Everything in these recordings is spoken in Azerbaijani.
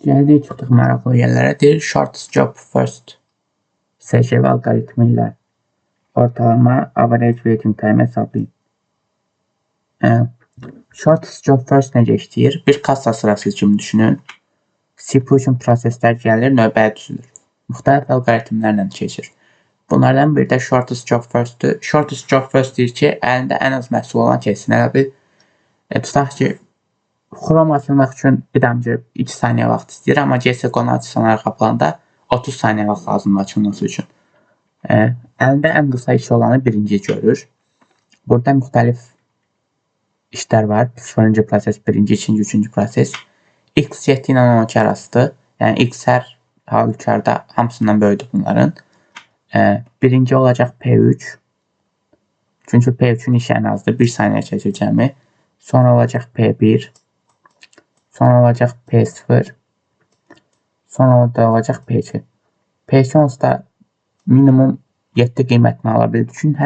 Gəldik çıxdıq maraqlı yerlərə. Deyir shortest job first. SJV alqoritmi ilə ortalama average waiting time hesablayın. Shortest job first necə işləyir? Bir kassa sırası kimi düşünün. CPU üçün proseslər gəlir, növbəyə düzülür. Müxtəlif alqoritmlərlə keçir. Bunlardan biri də shortest job first'dır. Shortest job first deyir ki, əlində ən az məhsul olan keçsin. Elə bir tutaq ki, Chrome açılmaq üçün idamcı 2 saniyə vaxt istəyir, amma CSGO-nu açsan arxa planda 30 saniyə vaxt lazımdır açılması üçün. Əlində ən qısa iş olanı birinci görür. Burada müxtəlif işlər var. 0-cı proses, 1-ci, 2-ci, 3-cü proses. X 7 ilə 12 arasıdır. Yəni X hər halükarda hamısından böyüdür bunların. Birinci olacaq P3. Çünki P3-ün işi ən azdır. 1 saniyə çəkir cəmi. Sonra olacaq P1. Sonra olacaq P0. Sonra da olacaq P2. P2 onsuz da minimum 7 qiymətini ala bilir. Çünki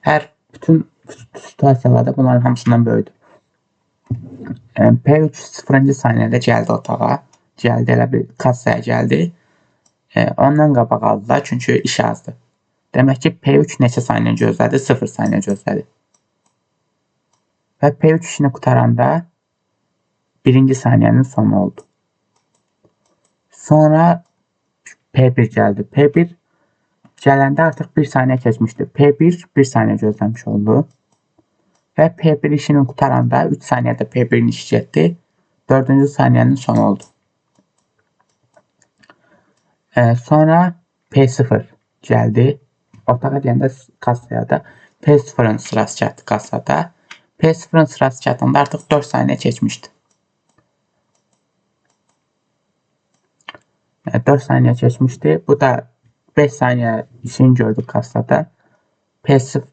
hər bütün situasiyalarda bunların hamısından böyüdür. P3 0-cı saniyədə gəldi otağa. Gəldi, elə bir kassaya gəldi. Ondan qabaq aldılar, çünki iş azdır. Demək ki, P3 neçə saniyə gözlədi? 0 saniyə gözlədi. Və P3 işini qutaranda birinci saniyənin sonu oldu. Sonra P1 gəldi. P1 gələndə artıq 1 saniyə keçmişdi. P1 1 saniyə gözləmiş oldu. Və P1 işini qutaranda 3 saniyədə P1'in işi getdi. 4-cü saniyənin sonu oldu. Sonra P0 gəldi. Otağa deyəndə kassaya da P0'ın sırası çatdı kassada. P0'ın sırası çatanda artıq 4 saniyə keçmişdi. 4 saniyə keçmişdi. Bu da 5 saniyə işini gördük kassada. P0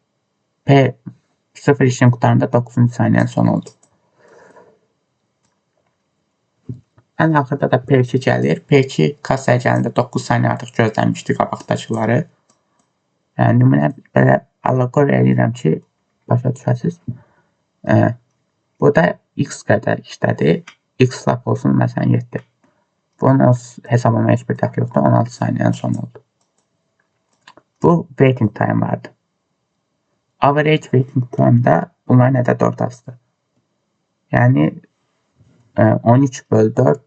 işini qutaranda 9-cu saniyənin sonu oldu. Ən axırda da P2 gəlir. P2 kassaya gələndə 9 saniyə artıq gözləmişdi qabaqdakıları. Yəni, nümunə belə allaqor eləyirəm ki, başa düşəsiz. Bu da X qədər işlədi. X lap olsun, məsələn, 7. Bunun hesablamaya heç bir dəxli yoxdur. 16 saniyənin sonu oldu. Bu waiting time vardı. Average waiting time'da bunların ədəd ortasıdır. Yəni 13/4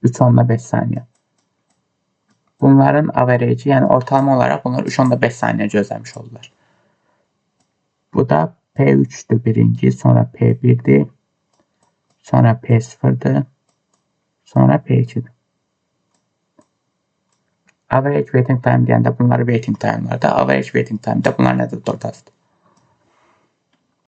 3/5 saniyə. Bunların average'i, yəni ortalama olaraq bunlar 3/5 saniyə gözləmiş oldular. Bu da P3'dür birinci, sonra P1'dir, sonra P0'dır, sonra P2'dir. Average waiting time deyəndə bunlar waiting time'larda, average waiting time'da bunların ədəd ortasıdır.